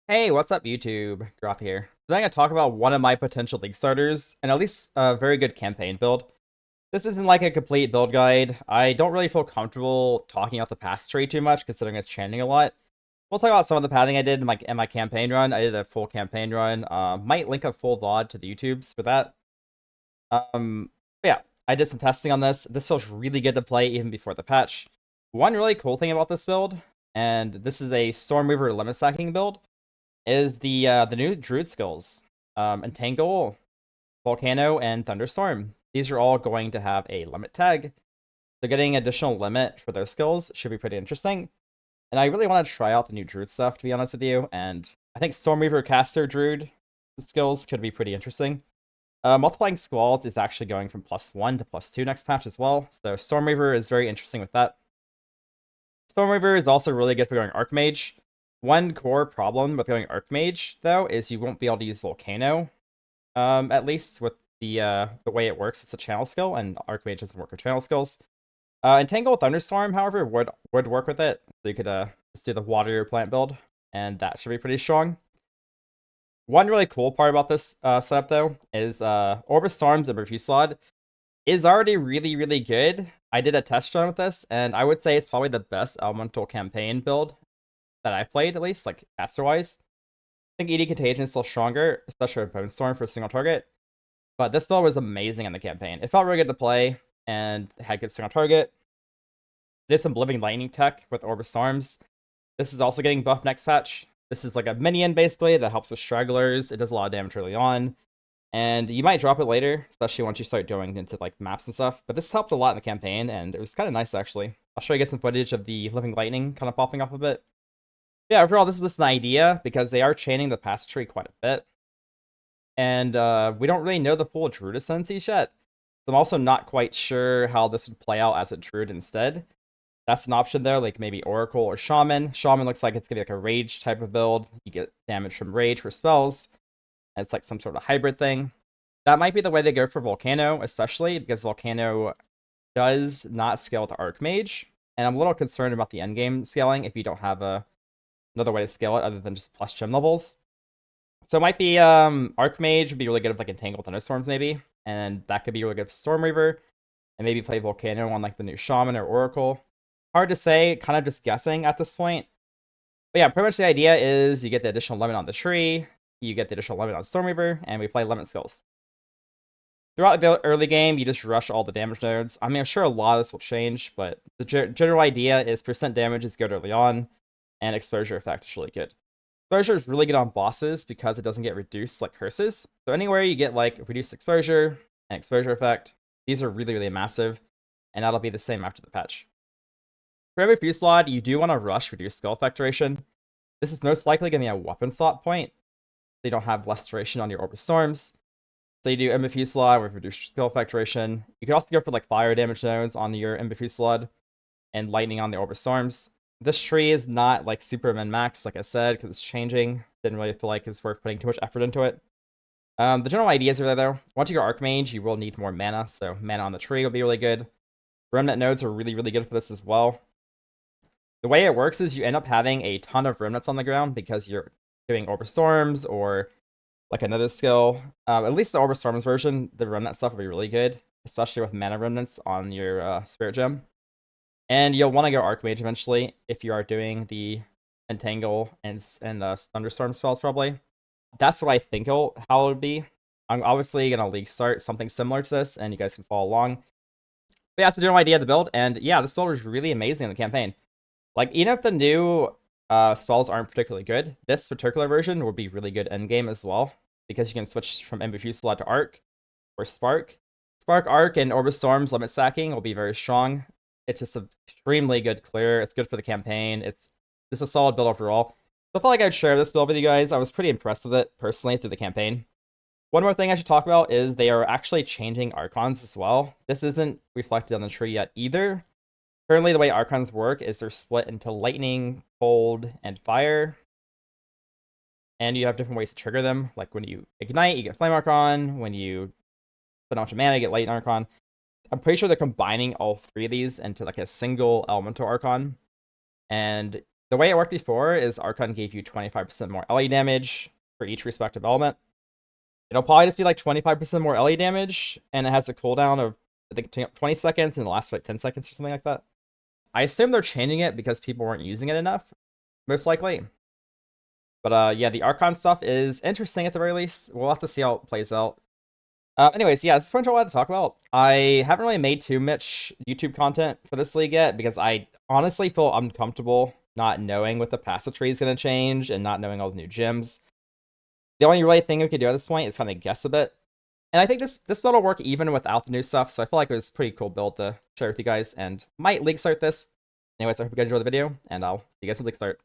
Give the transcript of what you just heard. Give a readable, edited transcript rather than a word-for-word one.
Hey, what's up, YouTube? Goratha here. Today I'm going to talk about one of my potential league starters, and at least a very good campaign build. This isn't like a complete build guide. I don't really feel comfortable talking about the pass tree too much, considering it's changing a lot. We'll talk about some of the padding I did in my campaign run. I did a full campaign run. Might link a full VOD to the YouTubes for that. But yeah, I did some testing on this. This feels really good to play even before the patch. One really cool thing about this build, and this is a Stormweaver limit stacking build, is the new Druid skills. Entangle, Volcano, and Thunderstorm. These are all going to have a limit tag. So getting additional limit for those skills should be pretty interesting. And I really want to try out the new Druid stuff, to be honest with you. And I think Stormweaver Caster Druid skills could be pretty interesting. Multiplying Squall is actually going from +1 to +2 next patch as well. So Stormweaver is very interesting with that. Stormweaver is also really good for going Archmage. One core problem with going Archmage, though, is you won't be able to use Volcano. At least with the way it works, it's a channel skill, and Archmage doesn't work with channel skills. Entangle Thunderstorm, however, would work with it. So you could just do the water plant build, and that should be pretty strong. One really cool part about this setup, though, is Orbis Storms and Fusillade is already really, really good. I did a test run with this, and I would say it's probably the best elemental campaign build that I've played, at least, like, caster-wise. I think ED Contagion is still stronger, especially with Bone Storm for a single target. But this build was amazing in the campaign. It felt really good to play, and it had good single target. Did some Living Lightning tech with Orbis Storms. This is also getting buffed next patch. This is like a minion, basically, that helps with stragglers. It does a lot of damage early on. And you might drop it later, especially once you start going into like maps and stuff. But this helped a lot in the campaign, and it was kind of nice, actually. I'll show you guys some footage of the Living Lightning kind of popping up a bit. Yeah, overall, this is just an idea, because they are chaining the pass tree quite a bit. And we don't really know the full Druid Ascendancy yet. So I'm also not quite sure how this would play out as a Druid instead. That's an option though, like maybe Oracle or Shaman. Shaman looks like it's gonna be like a Rage type of build. You get damage from Rage for spells. And it's like some sort of hybrid thing. That might be the way to go for Volcano, especially because Volcano does not scale to Archmage. And I'm a little concerned about the endgame scaling if you don't have another way to scale it other than just plus gem levels. So it might be Archmage would be really good with like Entangled Thunderstorms maybe, and that could be really good for Stormweaver, and maybe play Volcano on like the new Shaman or Oracle. Hard to say, kind of just guessing at this point. But yeah, pretty much the idea is you get the additional limit on the tree, you get the additional limit on Stormweaver, and we play limit skills. Throughout the early game, you just rush all the damage nodes. I mean, I'm sure a lot of this will change, but the general idea is percent damage is good early on, and exposure effect is really good. Exposure is really good on bosses because it doesn't get reduced like curses. So anywhere you get like reduced exposure and exposure effect, these are really, really massive, and that'll be the same after the patch. For every Fusillade, you do want to rush reduced skill effect duration. This is most likely going to be a weapon slot point, so you don't have less duration on your Orbis Storms. So you do Ember Fusillade with reduced skill effect duration. You could also go for like fire damage zones on your Ember Fusillade and lightning on the Orbis Storms. This tree is not like super min-max, like I said, because it's changing. Didn't really feel like it's worth putting too much effort into it. The general ideas are there, though. Once you go Archmage, you will need more mana, so mana on the tree will be really good. Remnant nodes are really, really good for this as well. The way it works is you end up having a ton of remnants on the ground because you're doing Orbis Storms or like another skill. At least the Orbis Storms version, the remnant stuff will be really good, especially with mana remnants on your Spirit Gem. And you'll want to go Archmage eventually if you are doing the Entangle and the Thunderstorm spells, probably. That's what I think how it would be. I'm obviously going to league start something similar to this, and you guys can follow along. But yeah, that's the general idea of the build, and yeah, this build was really amazing in the campaign. Like, even if the new spells aren't particularly good, this particular version will be really good endgame as well, because you can switch from Ember Fusillade to Arc or Spark. Spark, Arc, and Orbis Storms limit stacking will be very strong. It's just an extremely good clear. It's good for the campaign. It's just a solid build overall. So I felt like I'd share this build with you guys. I was pretty impressed with it, personally, through the campaign. One more thing I should talk about is they are actually changing Archons as well. This isn't reflected on the tree yet either. Currently, the way Archons work is they're split into Lightning, Cold, and Fire. And you have different ways to trigger them. Like when you ignite, you get Flame Archon. When you put a bunch of mana, you get Lightning Archon. I'm pretty sure they're combining all three of these into like a single Elemental Archon. And the way it worked before is Archon gave you 25% more LE damage for each respective element. It'll probably just be like 25% more LE damage, and it has a cooldown of, I think, 20 seconds, and it lasts for like 10 seconds or something like that. I assume they're changing it because people weren't using it enough, most likely. But yeah, the Archon stuff is interesting at the very least. We'll have to see how it plays out. Anyways, yeah, this is pretty much all I had to talk about. I haven't really made too much YouTube content for this league yet because I honestly feel uncomfortable not knowing what the passive tree is going to change and not knowing all the new gems. The only really thing we can do at this point is kind of guess a bit. And I think this build will work even without the new stuff, so I feel like it was a pretty cool build to share with you guys, and might league start this. Anyways, I hope you guys enjoyed the video, and I'll see you guys in league start.